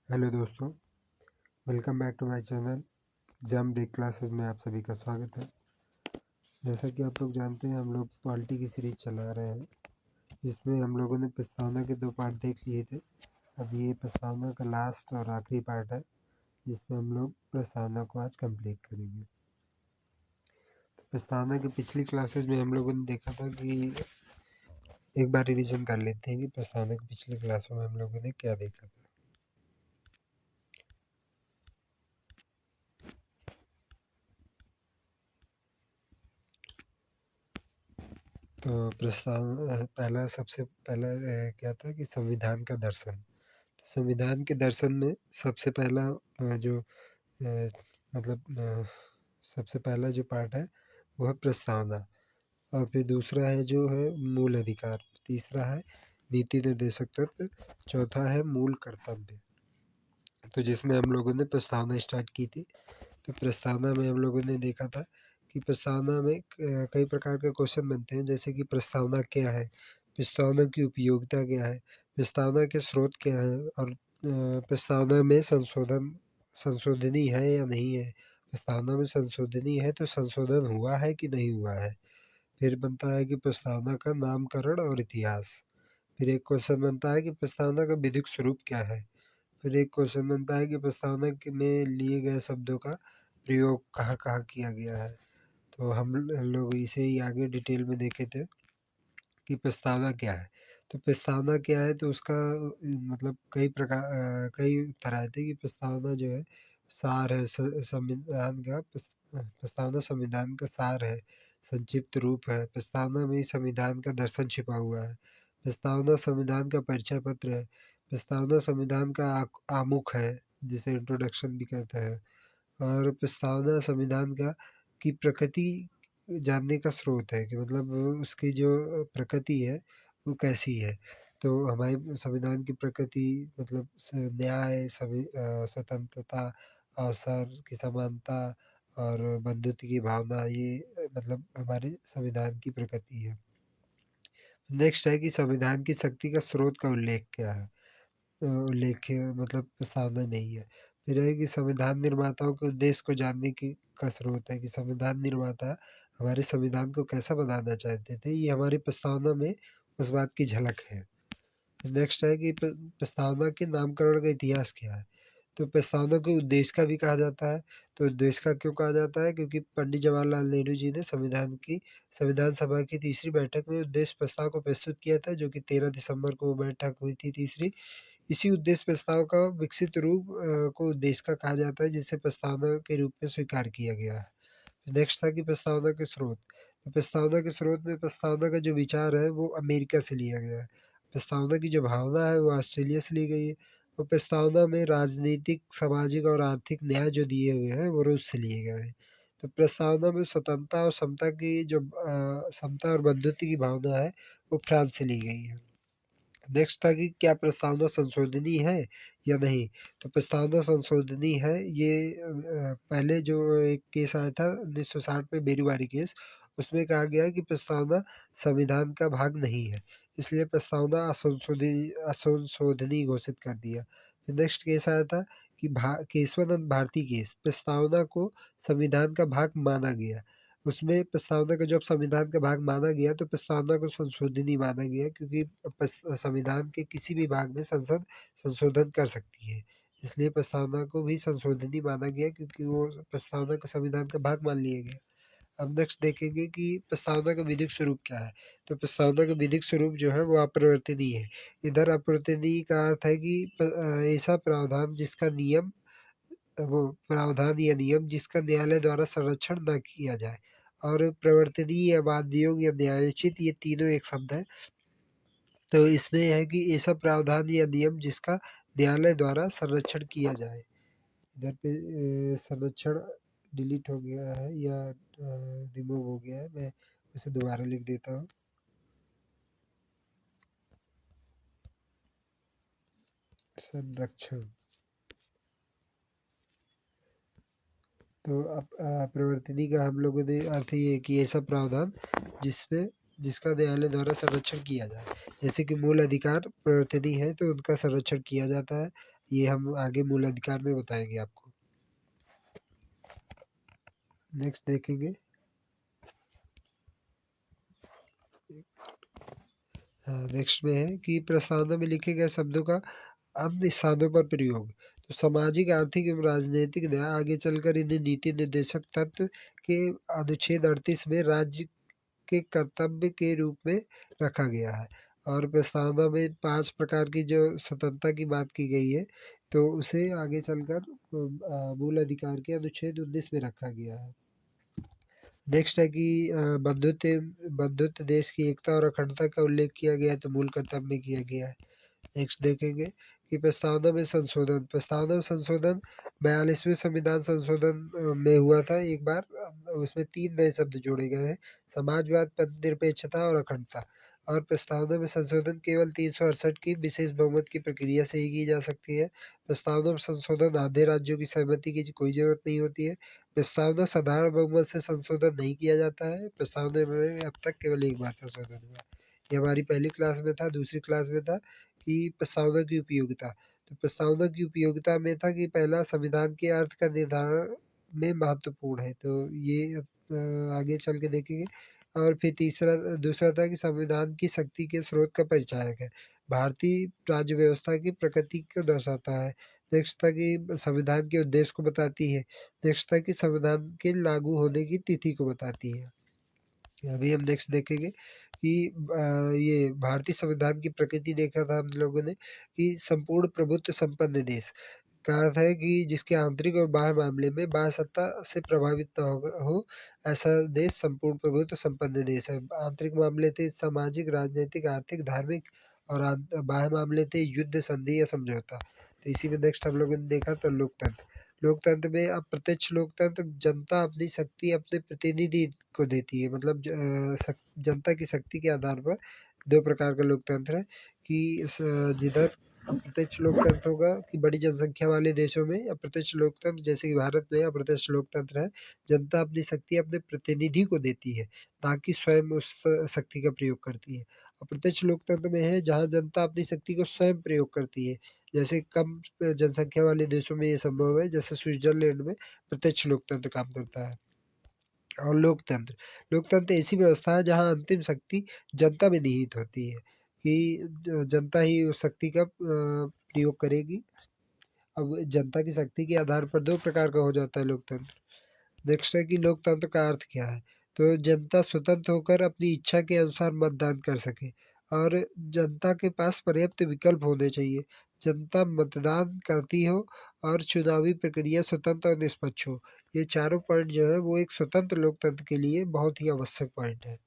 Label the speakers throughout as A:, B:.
A: Hello दोस्तों, welcome back to my channel exam break classes में आप सभी का स्वागत है। जैसा कि आप लोग जानते हैं, हम लोग पॉलिटी की सीरीज चला रहे हैं, जिसमें हम लोगों ने प्रस्तावना के 2 पार्ट देख लिए थे। अब ये प्रस्तावना का लास्ट और आखिरी पार्ट है, जिसमें हम लोग प्रस्तावना को आज कंप्लीट करेंगे। तो प्रस्तावना की पिछली क्लासेस में हम लोगों ने देखा था कि एक बार रिविज़न कर लेते हैं कि प्रस्तावना की पिछली क्लासों में हम लोगों ने क्या देखा था। तो सबसे पहला क्या था कि संविधान का दर्शन। संविधान के दर्शन में सबसे पहला जो सबसे पहला जो पार्ट है वो है प्रस्तावना, और फिर दूसरा है जो है मूल अधिकार, तीसरा है नीति निर्देशक तत्व, चौथा है मूल कर्तव्य। तो जिसमें हम लोगों ने प्रस्तावना स्टार्ट की थी। तो प्रस्तावना में हम लोगों ने देखा था कि प्रस्तावना में कई प्रकार के क्वेश्चन बनते हैं, जैसे कि प्रस्तावना क्या है, प्रस्तावना की उपयोगिता क्या है, प्रस्तावना के स्रोत क्या हैं, और प्रस्तावना में संशोधनी है या नहीं है, प्रस्तावना में संशोधनी है तो संशोधन हुआ है कि नहीं हुआ है। फिर बनता है कि प्रस्तावना का नामकरण और इतिहास। फिर एक क्वेश्चन बनता है कि प्रस्तावना का विधिक स्वरूप क्या है। फिर एक क्वेश्चन बनता है कि प्रस्तावना में लिए गए शब्दों का प्रयोग कहाँ कहाँ किया गया है। तो हम लोग इसे ही आगे डिटेल में देखे थे कि प्रस्तावना क्या है। तो प्रस्तावना क्या है, तो उसका मतलब कई तरह थे कि प्रस्तावना जो है सार है संविधान का। प्रस्तावना संविधान का सार है, संक्षिप्त रूप है। प्रस्तावना में संविधान का दर्शन छिपा हुआ है। प्रस्तावना संविधान का परिचय पत्र है। प्रस्तावना संविधान का आमुख है, जिसे इंट्रोडक्शन भी कहते हैं। और प्रस्तावना संविधान का की प्रकृति जानने का स्रोत है, कि मतलब उसकी जो प्रकृति है वो कैसी है। तो हमारे संविधान की प्रकृति मतलब न्याय, स्वतंत्रता, अवसर की समानता और बंधुत्व की भावना, ये मतलब हमारे संविधान की प्रकृति है। नेक्स्ट है कि संविधान की शक्ति का स्रोत का उल्लेख क्या है। उल्लेख मतलब प्रस्तावना में ही है। फिर है कि संविधान निर्माताओं के उद्देश्य को जानने की का स्रोत है, कि संविधान निर्माता हमारे संविधान को कैसा बनाना चाहते थे, ये हमारी प्रस्तावना में उस बात की झलक है। नेक्स्ट है कि प्रस्तावना के नामकरण का इतिहास क्या है। तो प्रस्तावना को उद्देश्य का भी कहा जाता है। तो उद्देश्य का क्यों कहा जाता है, क्योंकि पंडित जवाहरलाल नेहरू जी ने संविधान सभा की तीसरी बैठक में उद्देश्य प्रस्ताव को प्रस्तुत किया था, जो कि 13 दिसंबर को वो बैठक हुई थी तीसरी। इसी उद्देश्य प्रस्ताव का विकसित रूप को उद्देश्य का कहा जाता है, जिसे प्रस्तावना के रूप में स्वीकार किया गया है। नेक्स्ट था कि प्रस्तावना के स्रोत। तो प्रस्तावना के स्रोत में प्रस्तावना का जो विचार है वो अमेरिका से लिया गया है। प्रस्तावना की जो भावना है वो ऑस्ट्रेलिया से ली गई है। और प्रस्तावना में राजनीतिक, सामाजिक और आर्थिक न्याय जो दिए हुए हैं वो रूस से लिए गए हैं। तो प्रस्तावना में स्वतंत्रता और समता और बंधुत्व की भावना है वो फ्रांस से ली गई है। नेक्स्ट था कि क्या प्रस्तावना संशोधनीय है या नहीं। तो प्रस्तावना संशोधनीय है, ये पहले जो एक केस आया था 1960 में, बेरीवारी केस, उसमें कहा गया है कि प्रस्तावना संविधान का भाग नहीं है, इसलिए प्रस्तावना असंशोधनीय घोषित कर दिया। फिर नेक्स्ट केस आया था कि केशवानंद भारती केस, प्रस्तावना को संविधान का भाग माना गया। उसमें प्रस्तावना को जब संविधान का भाग माना गया तो प्रस्तावना को संशोधनीय माना गया, क्योंकि संविधान के किसी भी भाग में संसद संशोधन कर सकती है, इसलिए प्रस्तावना को भी संशोधनीय माना गया, क्योंकि वो प्रस्तावना को संविधान का भाग मान लिया गया। अब नेक्स्ट देखेंगे कि प्रस्तावना का विधिक स्वरूप क्या है। तो प्रस्तावना का विधिक स्वरूप जो है वो अपरिवर्तनीय है। इधर अपरिवर्तनीय का अर्थ है कि ऐसा प्रावधान या नियम जिसका न्यायालय द्वारा संरक्षण न किया जाए। और प्रवर्तनीय या बाध्य या न्यायोचित, ये तीनों एक शब्द है। तो इसमें है कि ऐसा प्रावधान या नियम जिसका न्यायालय द्वारा संरक्षण किया जाए। इधर पे संरक्षण डिलीट हो गया है या रिमूव हो गया है, मैं उसे दोबारा लिख देता हूँ। संरक्षण। तो प्रवर्तनी का हम लोगों ने अर्थ ये है कि ऐसा प्रावधान जिसका न्यायालय द्वारा संरक्षण किया जाए। जैसे कि मूल अधिकार प्रवर्तनी है तो उनका संरक्षण किया जाता है। ये हम आगे मूल अधिकार में बताएंगे आपको। नेक्स्ट देखेंगे, हाँ नेक्स्ट में है कि प्रस्तावना में लिखे गए शब्दों का अन्य स्थानों पर प्रयोग। तो सामाजिक, आर्थिक एवं राजनीतिक न्याय आगे चलकर इन्हें नीति निर्देशक तत्व के अनुच्छेद 38 में राज्य के कर्तव्य के रूप में रखा गया है। और प्रस्तावना में 5 प्रकार की जो स्वतंत्रता की बात की गई है, तो उसे आगे चलकर मूल अधिकार के अनुच्छेद 19 में रखा गया है। नेक्स्ट है कि बंधुत्व देश की एकता और अखंडता का उल्लेख किया गया है, तो मूल कर्तव्य में किया गया है। नेक्स्ट देखेंगे कि प्रस्तावना में संशोधन। प्रस्तावना में संशोधन 42वें संविधान संशोधन में हुआ था एक बार। उसमें 3 नए शब्द जोड़े गए हैं, समाजवाद, निरपेक्षता और अखंडता। और प्रस्तावना में संशोधन केवल 368 की विशेष बहुमत की प्रक्रिया से ही की जा सकती है। प्रस्तावना में संशोधन आधे राज्यों की सहमति की कोई जरूरत नहीं होती है। प्रस्तावना साधारण बहुमत से संशोधन नहीं किया जाता है। प्रस्तावना में अब तक केवल एक बार संशोधन हुआ। ये हमारी पहली क्लास में था। दूसरी क्लास में था कि प्रस्तावना की उपयोगिता। तो प्रस्तावना की उपयोगिता में था कि पहला, संविधान के अर्थ का निर्धारण में महत्वपूर्ण है, तो ये आगे चल के देखेंगे। और फिर दूसरा था कि संविधान की शक्ति के स्रोत का परिचायक है, भारतीय राज्य व्यवस्था की प्रकृति को दर्शाता है। नेक्स्ट था कि संविधान के उद्देश्य को बताती है। नेक्स्ट था कि संविधान के लागू होने की तिथि को बताती है। अभी हम नेक्स्ट देखेंगे कि ये भारतीय संविधान की प्रकृति देखा था हम लोगों ने कि संपूर्ण प्रभुत्व संपन्न देश का अर्थ है कि जिसके आंतरिक और बाह्य मामले में बाह्य सत्ता से प्रभावित न हो, ऐसा देश संपूर्ण प्रभुत्व संपन्न देश है। आंतरिक मामले थे सामाजिक, राजनीतिक, आर्थिक, धार्मिक, और बाह्य मामले थे युद्ध, संधि या समझौता। तो इसी में नेक्स्ट हम लोगों ने देखा तो लोकतंत्र। लोकतंत्र में अप्रत्यक्ष लोकतंत्र, जनता अपनी शक्ति अपने प्रतिनिधि को देती है, मतलब जनता की शक्ति के आधार पर 2 प्रकार का लोकतंत्र है कि जिधर अप्रत्यक्ष लोकतंत्र होगा कि बड़ी जनसंख्या वाले देशों में अप्रत्यक्ष लोकतंत्र, जैसे कि भारत में अप्रत्यक्ष लोकतंत्र है, जनता अपनी शक्ति अपने प्रतिनिधि को देती है, ताकि स्वयं उस शक्ति का प्रयोग करती है। अप्रत्यक्ष लोकतंत्र में है जहाँ जनता अपनी शक्ति को स्वयं प्रयोग करती है, जैसे कम जनसंख्या वाले देशों में ये संभव है, जैसे स्विट्जरलैंड में प्रत्यक्ष लोकतंत्र काम करता है। और लोकतंत्र, लोकतंत्र ऐसी व्यवस्था है जहाँ अंतिम शक्ति जनता में निहित होती है कि जनता ही उस शक्ति का प्रयोग करेगी। अब जनता की शक्ति के आधार पर 2 प्रकार का हो जाता है लोकतंत्र। नेक्स्ट है कि लोकतंत्र का अर्थ क्या है, तो जनता स्वतंत्र होकर अपनी इच्छा के अनुसार मतदान कर सके, और जनता के पास पर्याप्त विकल्प होने चाहिए, जनता मतदान करती हो, और चुनावी प्रक्रिया स्वतंत्र और निष्पक्ष हो। ये चारों पॉइंट जो है वो एक स्वतंत्र लोकतंत्र के लिए बहुत ही आवश्यक पॉइंट है,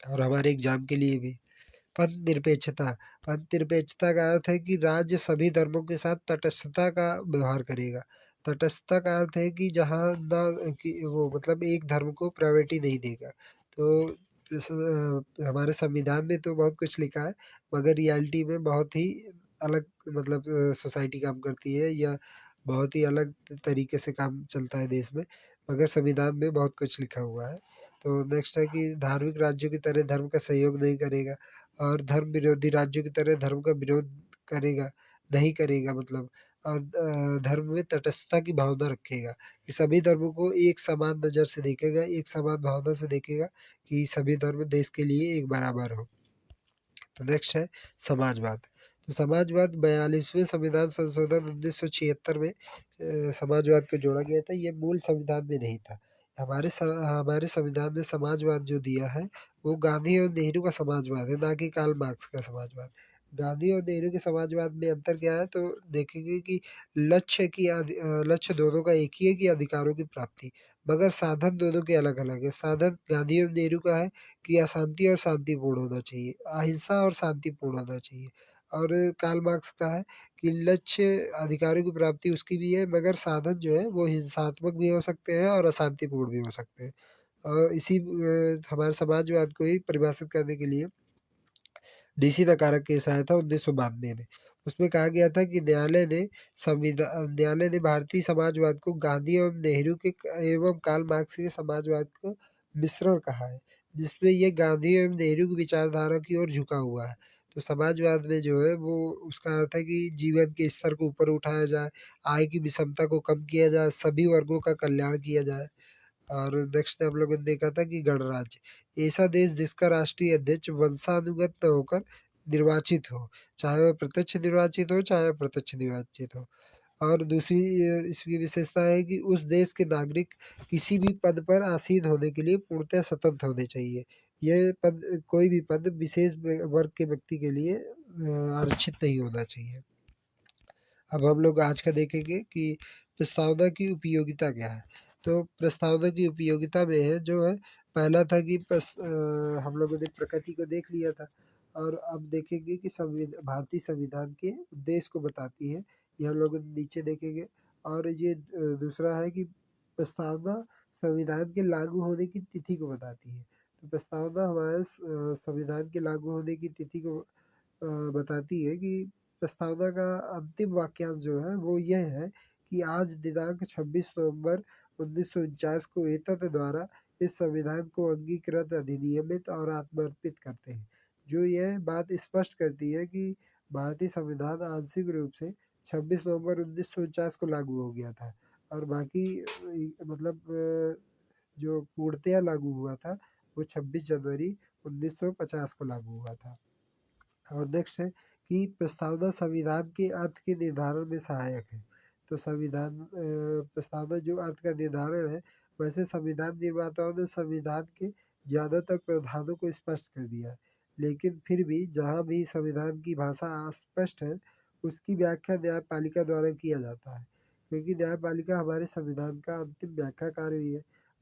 A: और हमारे एग्जाम के लिए भी। पथ निरपेक्षता, पथ निरपेक्षता का अर्थ है कि राज्य सभी धर्मों के साथ तटस्थता का व्यवहार करेगा। तटस्थता का अर्थ है कि जहाँ ना कि वो मतलब एक धर्म को प्रायोरिटी नहीं देगा। तो हमारे संविधान में तो बहुत कुछ लिखा है, मगर रियलिटी में बहुत ही अलग, मतलब सोसाइटी काम करती है, या बहुत ही अलग तरीके से काम चलता है देश में, मगर संविधान में बहुत कुछ लिखा हुआ है। तो नेक्स्ट है कि धार्मिक राज्यों की तरह धर्म का सहयोग नहीं करेगा, और धर्म विरोधी राज्यों की तरह धर्म का विरोध करेगा नहीं करेगा, मतलब और धर्म में तटस्थता की भावना रखेगा कि सभी धर्मों को एक समान नज़र से देखेगा, एक समान भावना से देखेगा कि सभी धर्म देश के लिए एक बराबर हो। तो नेक्स्ट है समाजवाद। तो समाजवाद 42वें संविधान संशोधन 1976 में समाजवाद को जोड़ा गया था। ये मूल संविधान में नहीं था। हमारे संविधान में समाजवाद जो दिया है वो गांधी और नेहरू का समाजवाद है, ना कि कार्ल मार्क्स का समाजवाद। गांधी और नेहरू के समाजवाद में अंतर क्या है, तो देखेंगे कि लक्ष्य दोनों का एक ही है कि अधिकारों की प्राप्ति, मगर साधन दोनों के अलग अलग है। साधन गांधी और नेहरू का है कि अशांति और शांतिपूर्ण होना चाहिए, अहिंसा और शांतिपूर्ण होना चाहिए। और कार्ल मार्क्स का है कि लक्ष्य अधिकारों की प्राप्ति उसकी भी है, मगर साधन जो है वो हिंसात्मक भी हो सकते हैं और अशांतिपूर्ण भी हो सकते हैं। और इसी हमारे समाजवाद को ही परिभाषित करने के लिए डीसी नकारक केस आया था 1992 में। उसमें कहा गया था कि न्यायालय ने भारतीय समाजवाद को गांधी एवं नेहरू के एवं कार्ल मार्क्स के समाजवाद को मिश्रण कहा है, जिसमें ये गांधी एवं नेहरू की विचारधारा की ओर झुका हुआ है। तो समाजवाद में जो है वो उसका अर्थ है कि जीवन के स्तर को ऊपर उठाया जाए, आय की विषमता को कम किया जाए, सभी वर्गों का कल्याण किया जाए। और नेक्स्ट हम लोगों ने देखा था कि गणराज्य, ऐसा देश जिसका राष्ट्रीय अध्यक्ष वंशानुगत न होकर निर्वाचित हो, चाहे वह प्रत्यक्ष निर्वाचित हो चाहे अप्रत्यक्ष निर्वाचित हो। और दूसरी इसकी विशेषता है कि उस देश के नागरिक किसी भी पद पर आसीन होने के लिए पूर्णतः स्वतंत्र होने चाहिए। यह पद, कोई भी पद विशेष वर्ग के व्यक्ति के लिए आरक्षित नहीं होना चाहिए। अब हम लोग आज का देखेंगे कि प्रस्तावना की उपयोगिता क्या है। तो प्रस्तावना की उपयोगिता में है जो है, पहला था कि हम लोगों ने प्रकृति को देख लिया था, और अब देखेंगे कि भारतीय संविधान के उद्देश्य को बताती है, ये हम लोग नीचे देखेंगे। और ये दूसरा है कि प्रस्तावना संविधान के लागू होने की तिथि को बताती है। तो प्रस्तावना हमारे संविधान के लागू होने की तिथि को बताती है कि प्रस्तावना का अंतिम वाक्यांश जो है वो यह है कि आज दिनांक 26 नवंबर 1949 को एतत् द्वारा इस संविधान को अंगीकृत, अधिनियमित और आत्मर्पित करते हैं। जो यह बात स्पष्ट करती है कि भारतीय संविधान आंशिक रूप से 26 नवंबर 1949 को लागू हो गया था, और बाकी मतलब जो पूर्णतया लागू हुआ था वो 26 जनवरी 1950 को लागू हुआ था। और नेक्स्ट है कि प्रस्तावना संविधान के अर्थ के निर्धारण में सहायक है। तो प्रस्तावना जो अर्थ का निर्धारण है, वैसे संविधान निर्माताओं ने संविधान के ज़्यादातर प्रावधानों को स्पष्ट कर दिया है, लेकिन फिर भी जहाँ भी संविधान की भाषा अस्पष्ट है, उसकी व्याख्या न्यायपालिका द्वारा किया जाता है, क्योंकि न्यायपालिका हमारे संविधान का अंतिम व्याख्याकार भी है।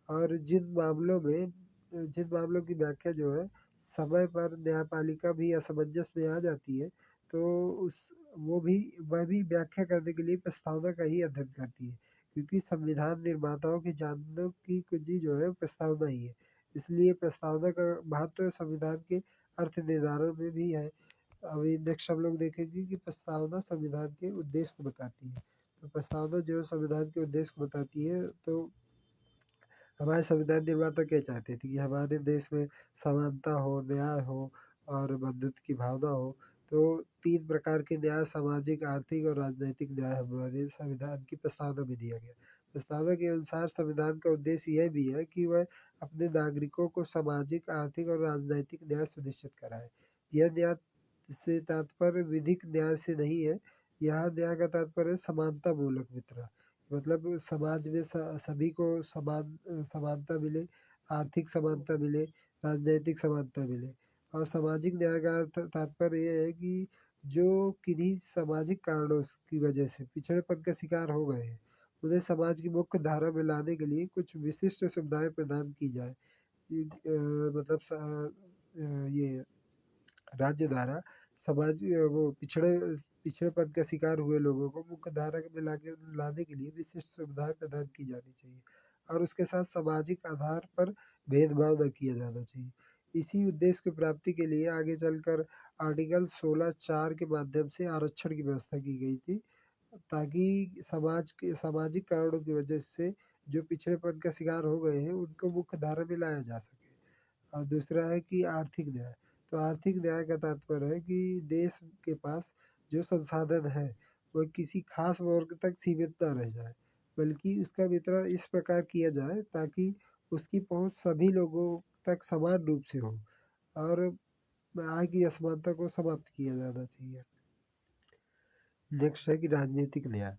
A: और जिन मामलों की व्याख्या जो है समय पर न्यायपालिका भी असमंजस में आ जाती है, तो उस वह भी व्याख्या करने के लिए प्रस्तावना का ही अध्ययन करती है, क्योंकि संविधान निर्माताओं की जानने की कुंजी जो है प्रस्तावना ही है। इसलिए प्रस्तावना का महत्व संविधान के अर्थ निर्धारण में भी है। अभी नेक्स्ट हम लोग देखेंगे कि प्रस्तावना संविधान के उद्देश्य को बताती है। तो प्रस्तावना जो है संविधान के उद्देश्य को बताती है। तो हमारे संविधान निर्माता क्या चाहते थे कि हमारे देश में समानता हो, न्याय हो और बंधुत्व की भावना हो। तो 3 प्रकार के न्याय, सामाजिक, आर्थिक और राजनैतिक न्याय हमारे संविधान की प्रस्तावना में दिया गया। प्रस्तावना के अनुसार संविधान का उद्देश्य यह भी है कि वह अपने नागरिकों को सामाजिक, आर्थिक और राजनैतिक न्याय सुनिश्चित कराए। यह न्याय से तात्पर्य विधिक न्याय से नहीं है, यहाँ न्याय का तात्पर्य है समानता मूलक वितरण। मतलब समाज में सभी को समानता मिले, आर्थिक समानता मिले, राजनैतिक समानता मिले। और सामाजिक न्याय का तात्पर्य ये है कि जो किन्हीं सामाजिक कारणों की वजह से पिछड़ेपन का शिकार हो गए हैं, उन्हें समाज की मुख्य धारा में लाने के लिए कुछ विशिष्ट सुविधाएं प्रदान की जाए। मतलब ये राज्य द्वारा समाज वो पिछड़ेपन का शिकार हुए लोगों को मुख्य धारा में लाने के लिए विशिष्ट सुविधाएं प्रदान की जानी चाहिए, और उसके साथ सामाजिक आधार पर भेदभाव न किया जाना चाहिए। इसी उद्देश्य की प्राप्ति के लिए आगे चलकर आर्टिकल 16(4) के माध्यम से आरक्षण की व्यवस्था की गई थी, ताकि सामाजिक कारणों की वजह से जो पिछड़ेपन का शिकार हो गए हैं उनको मुख्य धारा में लाया जा सके। और दूसरा है कि आर्थिक न्याय। तो आर्थिक न्याय का तात्पर्य है कि देश के पास जो संसाधन है वह किसी खास वर्ग तक सीमित ना रह जाए, बल्कि उसका वितरण इस प्रकार किया जाए ताकि उसकी पहुंच सभी लोगों तक समान रूप से हो, और आय की असमानता को समाप्त किया जाना चाहिए। नेक्स्ट है कि राजनीतिक न्याय।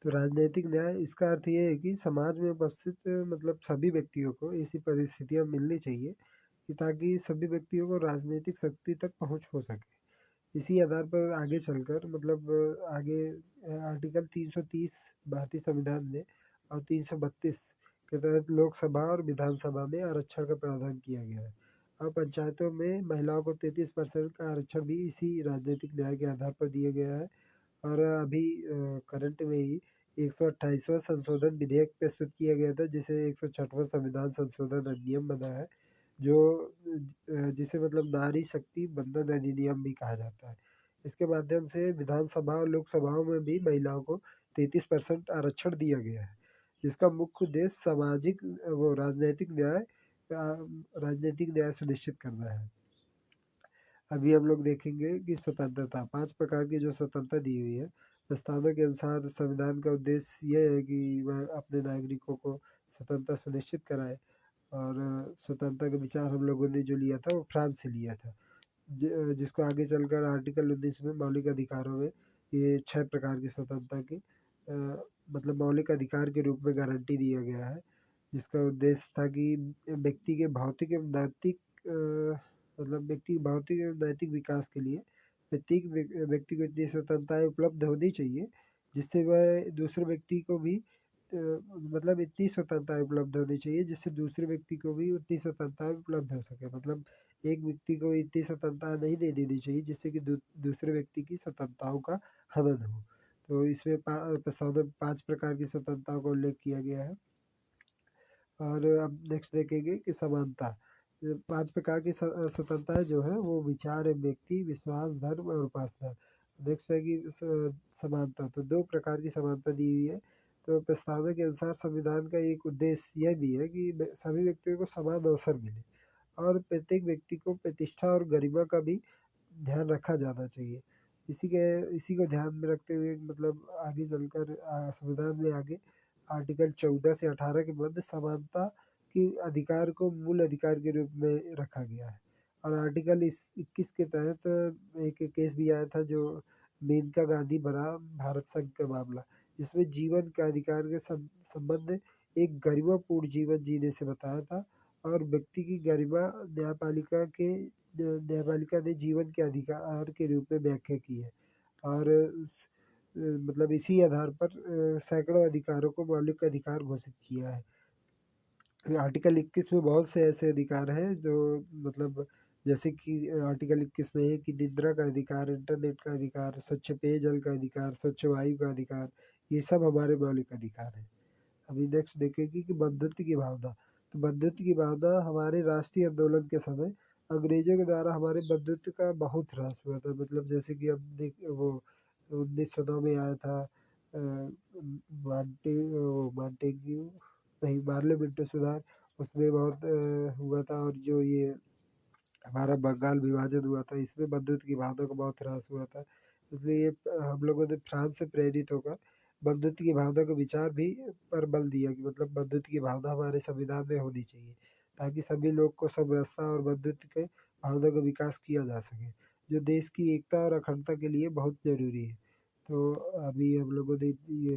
A: तो राजनीतिक न्याय, इसका अर्थ ये है कि समाज में उपस्थित मतलब सभी व्यक्तियों को ऐसी परिस्थितियां मिलनी चाहिए कि ताकि सभी व्यक्तियों को राजनीतिक शक्ति तक पहुंच हो सके। इसी आधार पर आगे चलकर मतलब आगे आर्टिकल 330 भारतीय संविधान में और 332 के तहत लोकसभा और विधानसभा में आरक्षण का प्रावधान किया गया है। और पंचायतों में महिलाओं को 33% का आरक्षण भी इसी राजनीतिक न्याय के आधार पर दिया गया है। और अभी करंट में ही 128वां संशोधन विधेयक प्रस्तुत किया गया था, जिसे 106वां संविधान संशोधन अधिनियम बना है, जो जिसे मतलब नारी शक्ति बंधन अधिनियम भी कहा जाता है। इसके माध्यम से विधानसभा और लोकसभाओं में भी महिलाओं को 33% आरक्षण दिया गया है, जिसका मुख्य उद्देश्य राजनीतिक न्याय सुनिश्चित करना है। अभी हम लोग देखेंगे कि स्वतंत्रता 5 प्रकार की जो स्वतंत्रता दी हुई है। प्रस्तावना के अनुसार संविधान का उद्देश्य ये है कि वह अपने नागरिकों को स्वतंत्रता सुनिश्चित कराए। और स्वतंत्रता का विचार हम लोगों ने जो लिया था वो फ्रांस से लिया था। जिसको आगे चलकर आर्टिकल 19 में मौलिक अधिकारों में ये 6 प्रकार की स्वतंत्रता की मतलब मौलिक अधिकार के रूप में गारंटी दिया गया है। जिसका उद्देश्य था कि व्यक्ति के भौतिक एवं नैतिक मतलब व्यक्ति के भौतिक एवं नैतिक विकास के लिए प्रत्येक व्यक्ति को इतनी स्वतंत्रताएं उपलब्ध होनी चाहिए जिससे वह दूसरे व्यक्ति को भी मतलब इतनी स्वतंत्रताएं उपलब्ध होनी चाहिए जिससे दूसरे व्यक्ति को भी उतनी स्वतंत्रताएं उपलब्ध हो सके। मतलब एक व्यक्ति को इतनी स्वतंत्रता नहीं दे देनी चाहिए जिससे कि दूसरे व्यक्ति की स्वतंत्रताओं का हनन हो। तो इसमें प्रस्तावना में 5 प्रकार की स्वतंत्रताओं का उल्लेख किया गया है। और अब नेक्स्ट देखेंगे कि समानता। 5 प्रकार की स्वतंत्रताएं जो है वो विचार, व्यक्ति, विश्वास, धर्म और उपासना। नेक्स्ट है कि समानता, तो 2 प्रकार की समानता दी हुई है। तो प्रस्तावना के अनुसार संविधान का एक उद्देश्य यह भी है कि सभी व्यक्तियों को समान अवसर मिले और प्रत्येक व्यक्ति को प्रतिष्ठा और गरिमा का भी ध्यान रखा जाना चाहिए। इसी को ध्यान में रखते हुए मतलब आगे चलकर संविधान में आगे आर्टिकल 14 से 18 के मध्य समानता की अधिकार को मूल अधिकार के रूप में रखा गया है। और आर्टिकल 21 के तहत एक केस भी आया था जो मेनका गांधी बनाम भारत संघ का मामला, जिसमें जीवन के अधिकार के संबंध एक गरिमापूर्ण जीवन जीने से बताया था। और व्यक्ति की गरिमा न्यायपालिका ने जीवन के अधिकार के रूप में व्याख्या की है। और मतलब इसी आधार पर सैकड़ों अधिकारों को मौलिक अधिकार घोषित किया है। आर्टिकल 21 में बहुत से ऐसे अधिकार हैं जो मतलब जैसे कि आर्टिकल 21 में है कि निद्रा का अधिकार, इंटरनेट का अधिकार, स्वच्छ पेयजल का अधिकार, स्वच्छ वायु का अधिकार, ये सब हमारे मौलिक अधिकार हैं। अभी नेक्स्ट देखेंगे कि बंधुत्व की भावना। तो बंधुत्व की भावना हमारे राष्ट्रीय आंदोलन के समय अंग्रेजों के द्वारा हमारे बंधुत्व का बहुत ह्रास हुआ था। मतलब जैसे कि अब देख वो 1909 में आया था मार्टेग्यू नहीं पार्लियामेंट सुधार, उसमें बहुत हुआ था। और जो ये हमारा बंगाल विभाजन हुआ था इसमें बंधुत्व की भावना का बहुत ह्रास हुआ था। इसलिए हम लोगों ने फ्रांस से प्रेरित होकर बंधुत्व की भावना को विचार भी पर बल दिया कि मतलब बंधुत्व की भावना हमारे संविधान में होनी चाहिए ताकि सभी लोग को समरसता और बंधुत्व के भावना का विकास किया जा सके जो देश की एकता और अखंडता के लिए बहुत जरूरी है। तो अभी हम लोगों ने ये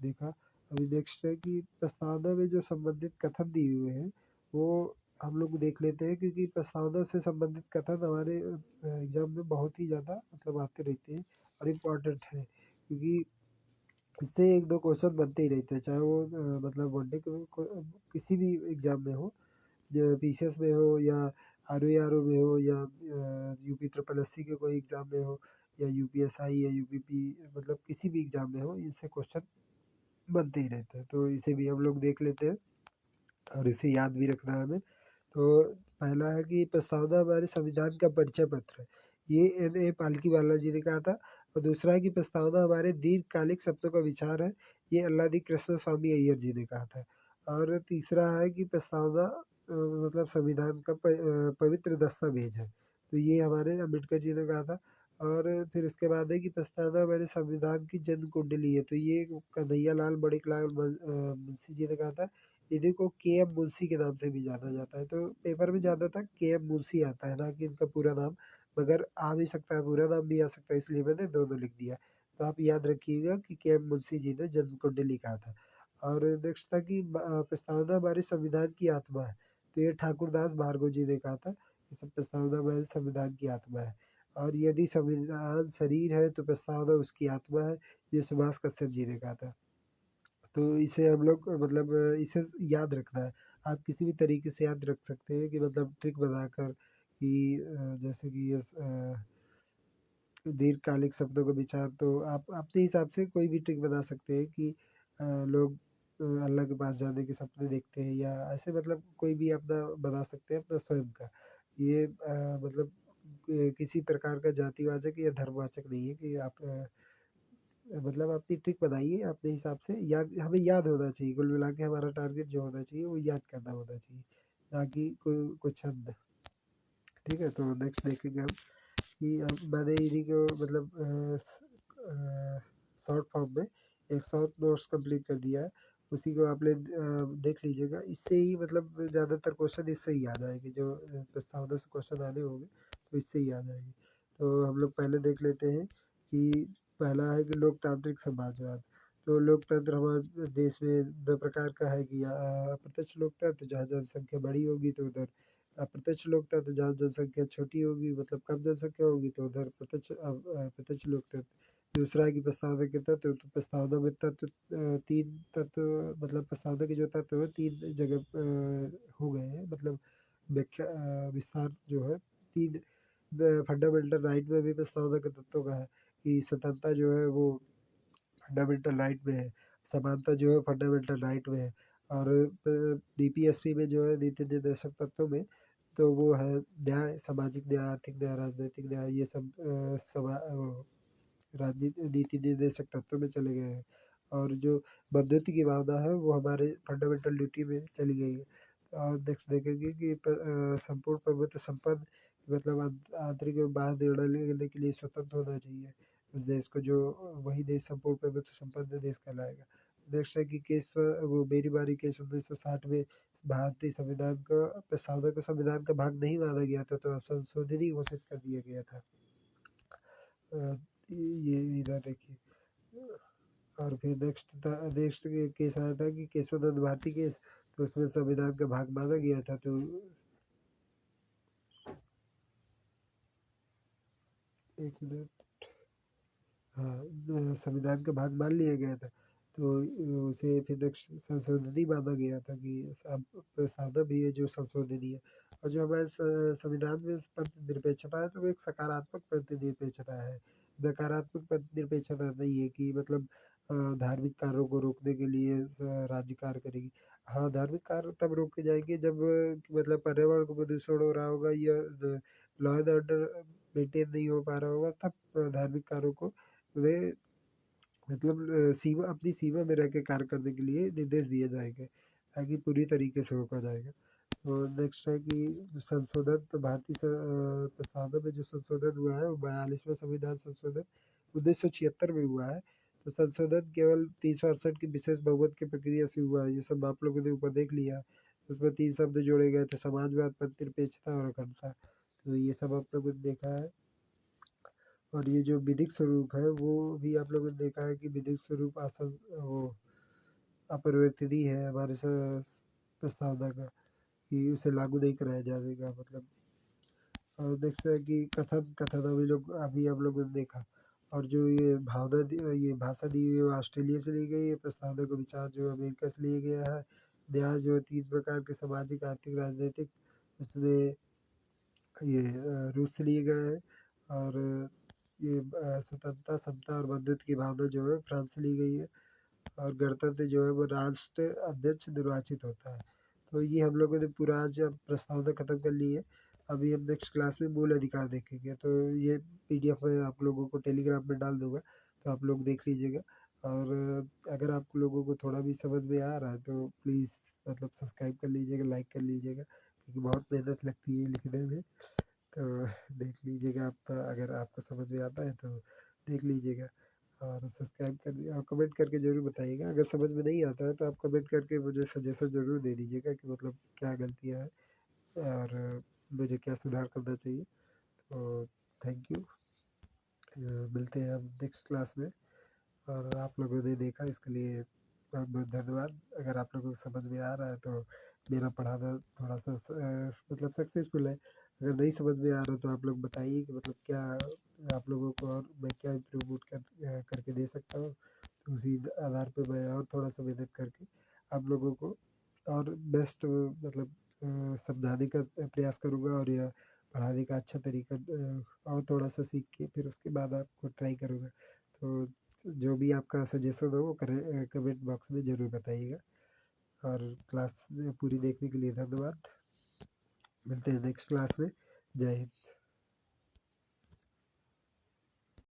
A: देखा। अभी नेक्स्ट है कि प्रस्तावना में जो संबंधित कथन दिए हुए हैं वो हम लोग देख लेते हैं क्योंकि प्रस्तावना से संबंधित कथन हमारे एग्जाम में बहुत ही ज़्यादा मतलब आते रहते हैं और इम्पोर्टेंट है क्योंकि इससे 1-2 क्वेश्चन बनते ही रहते हैं चाहे वो मतलब वनडे के किसी भी एग्जाम में हो, जो पीसीएस में हो या आरओ में हो या यूपी ट्रिपल एससी के कोई एग्जाम में हो या यूपीएसआई या यूपीपी मतलब किसी भी एग्जाम में हो, इनसे क्वेश्चन बनते ही रहते हैं। तो इसे भी हम लोग देख लेते हैं और इसे याद भी रखना है हमें। तो पहला है कि प्रस्तावना हमारे संविधान का परिचय पत्र है, ये एन.ए. पालकीवाला जी ने कहा था। और दूसरा है कि प्रस्तावना हमारे दीर्घकालिक सपनों का विचार है, ये अल्लादी कृष्ण स्वामी अय्यर जी ने कहा था। और तीसरा है कि प्रस्तावना मतलब संविधान का पवित्र दस्तावेज है, तो ये हमारे अम्बेडकर जी ने कहा था। और फिर उसके बाद है कि प्रस्तावना हमारे संविधान की जन्म कुंडली है, तो ये कन्हैया लाल मणिकलाल मुंशी जी ने कहा था। इन्हीं को के.एम. मुंशी के नाम से भी जाना जाता है। तो पेपर में ज़्यादातर के.एम. मुंशी आता है ना कि इनका पूरा नाम, मगर आ भी सकता है पूरा नाम भी आ सकता है, इसलिए मैंने दोनों लिख दिया। तो आप याद रखिएगा कि के.एम. मुंशी जी ने जन्म कुंडली कहा था। और नेक्स्ट था कि प्रस्तावना हमारे संविधान की आत्मा है, तो ये ठाकुरदास भार्गव जी ने कहा था कि प्रस्तावना हमारे संविधान की आत्मा है। और यदि संविधान शरीर है तो प्रस्तावना उसकी आत्मा है, ये सुभाष कश्यप जी ने कहा था। तो इसे हम लोग मतलब इसे याद रखना है। आप किसी भी तरीके से याद रख सकते हैं कि मतलब ट्रिक बनाकर कि जैसे कि ये दीर्घकालिक शब्दों का विचार, तो आप अपने हिसाब से कोई भी ट्रिक बना सकते हैं कि लोग अल्लाह के पास जाने के सपने देखते हैं या ऐसे मतलब कोई भी अपना बना सकते हैं अपना स्वयं का। ये मतलब किसी प्रकार का जातिवाचक या धर्मवाचक नहीं है कि आप मतलब अपनी ट्रिक बनाइए अपने हिसाब से। याद हमें याद होना चाहिए, कुल मिला के हमारा टारगेट जो होना चाहिए वो याद करना होना चाहिए, ना कि कोई छंद। ठीक है, तो नेक्स्ट देखेंगे हम कि मैंने इन्हीं को मतलब शॉर्ट फॉर्म में एक शॉर्ट नोट्स कंप्लीट कर दिया है, उसी को आप लोग देख लीजिएगा। इससे ही मतलब ज़्यादातर क्वेश्चन इससे ही याद आएंगे, जो प्रस्तावना से क्वेश्चन आने होंगे तो इससे ही याद आएंगे। तो हम लोग पहले देख लेते हैं कि पहला है कि लोकतांत्रिक समाजवाद। तो लोकतंत्र हमारे देश में दो प्रकार का है कि अप्रत्यक्ष लोकतंत्र, जहाँ जनसंख्या बड़ी होगी तो उधर अप्रत्यक्ष लोकतंत्र, जहाँ जनसंख्या छोटी होगी मतलब कम जनसंख्या होगी तो उधर प्रत्यक्ष लोकतंत्र। दूसरा है कि प्रस्तावना के तत्व। तो प्रस्तावना में तत्व तीन तत्व, मतलब प्रस्तावना के जो तत्व है तीन जगह हो गए हैं, मतलब व्याख्या विस्तार जो है तीन फंडामेंटल राइट में भी प्रस्तावना के तत्वों का है कि स्वतंत्रता जो है वो फंडामेंटल राइट में है, समानता जो है फंडामेंटल राइट में है, और डीपीएसपी में जो है नीति निर्देशक तत्वों में तो वो है न्याय, सामाजिक न्याय, आर्थिक न्याय, राजनीतिक न्याय, ये सब राजनीति नीति निर्देशक तत्वों में चले गए हैं। और जो बंधुत्व की भावना है वो हमारे फंडामेंटल ड्यूटी में चली गई है। और नेक्स्ट देखेंगे कि संपूर्ण प्रभुत्व संपन्न, मतलब आंतरिक और बाह्य निर्णय लेने के लिए स्वतंत्र होना चाहिए उस देश को, जो वही देश संपूर्ण प्रभुत्व संपन्न देश कहलाएगा। नेक्स्ट है कि केस वो मेरी बारी केस 1960 में भारतीय संविधान का प्रस्तावना को संविधान का भाग नहीं माना गया था, तो असंशोधित घोषित कर दिया गया था। ये इधर देखिए। और फिर नेक्स्ट केस आया था कि केशवदत्त भारती केस, तो उसमें संविधान का भाग माना गया था। तो एक मिनट, हाँ संविधान का भाग मान लिया गया था, तो उसे फिर नेक्स्ट संशोधनी माना गया था कि अब प्रस्तावना भी है जो संशोधनी है। और जो हमारे संविधान में पंथ निरपेक्षता है तो वो एक सकारात्मक पंथ निरपेक्षता है, नकारात्मक पंथ निरपेक्षता नहीं है कि मतलब धार्मिक कार्यों को रोकने के लिए राज्य कार्य करेगी। हाँ धार्मिक कार्य तब रोके जाएंगे जब मतलब पर्यावरण को प्रदूषण हो रहा होगा या लॉ एंड ऑर्डर मेंटेन नहीं हो पा रहा होगा, तब धार्मिक कार्यों को उन्हें मतलब सीमा, अपनी सीमा में रह के कार्य करने के लिए निर्देश दिए जाएंगे ताकि पूरी तरीके से रोका जाएगा। तो नेक्स्ट है कि संशोधन, तो भारतीय प्रस्तावना में जो संशोधन हुआ है वो 42वां संविधान संशोधन 1976 में हुआ है। तो संशोधन केवल 368 की विशेष बहुमत की प्रक्रिया से हुआ है, ये सब आप लोगों ने ऊपर देख लिया। उसमें 3 शब्द जोड़े गए थे, समाजवाद, पंथनिरपेक्षता और अखंडता। तो ये सब आप लोगों ने देखा है। और ये जो विधिक स्वरूप है वो भी आप लोगों ने देखा है कि विधिक स्वरूप वो अपरिवर्तनीय है हमारे प्रस्तावना का, कि उसे लागू नहीं कराया जाएगा मतलब। और नेक्स्ट है कि कथन कथन अभी हम लोगों ने देखा। और जो ये ये भाषा दी हुई है वो ऑस्ट्रेलिया से ली गई है। प्रस्तावना का विचार जो अमेरिका से लिया गया है। न्याय जो 3 प्रकार के, सामाजिक, आर्थिक, राजनीतिक, उसमें ये रूस से लिए गए हैं। और ये स्वतंत्रता, समता और बंधुत्व की भावना जो है फ्रांस से ली गई है। और गणतंत्र जो है वो राष्ट्र अध्यक्ष निर्वाचित होता है। तो ये हम लोगों ने पूरा आज प्रस्तावना खत्म कर ली है। अभी हम नेक्स्ट क्लास में मूल अधिकार देखेंगे। तो ये पीडीएफ में आप लोगों को टेलीग्राम में डाल दूंगा, तो आप लोग देख लीजिएगा। और अगर आप लोगों को थोड़ा भी समझ में आ रहा है तो प्लीज़ मतलब सब्सक्राइब कर लीजिएगा, लाइक कर लीजिएगा, क्योंकि बहुत मेहनत लगती है लिखने में। तो देख लीजिएगा आप, तो अगर आपको समझ में आता है तो देख लीजिएगा। और सब्सक्राइब कर दिया और कमेंट करके ज़रूर बताइएगा। अगर समझ में नहीं आता है तो आप कमेंट करके मुझे सजेशन ज़रूर दे दीजिएगा कि मतलब क्या गलतियाँ हैं और मुझे क्या सुधार करना चाहिए। तो थैंक यू। मिलते हैं हम नेक्स्ट क्लास में। और आप लोगों ने देखा इसके लिए बहुत बहुत धन्यवाद। अगर आप लोगों को समझ में आ रहा है तो मेरा पढ़ाना थोड़ा सा मतलब सक्सेसफुल है। अगर नहीं समझ में आ रहा तो आप लोग बताइए कि मतलब क्या आप लोगों को और मैं क्या इम्प्रूवमेंट करके दे सकता हूँ। तो उसी आधार पे मैं और थोड़ा सा मेहनत करके आप लोगों को और बेस्ट मतलब समझाने का प्रयास करूँगा, और यह पढ़ाने का अच्छा तरीका और थोड़ा सा सीख के फिर उसके बाद आपको ट्राई करूँगा। तो जो भी आपका सजेशन हो वो कमेंट बॉक्स में ज़रूर बताइएगा। और क्लास पूरी देखने के लिए धन्यवाद। मिलते हैं नेक्स्ट क्लास में। जय हिंद।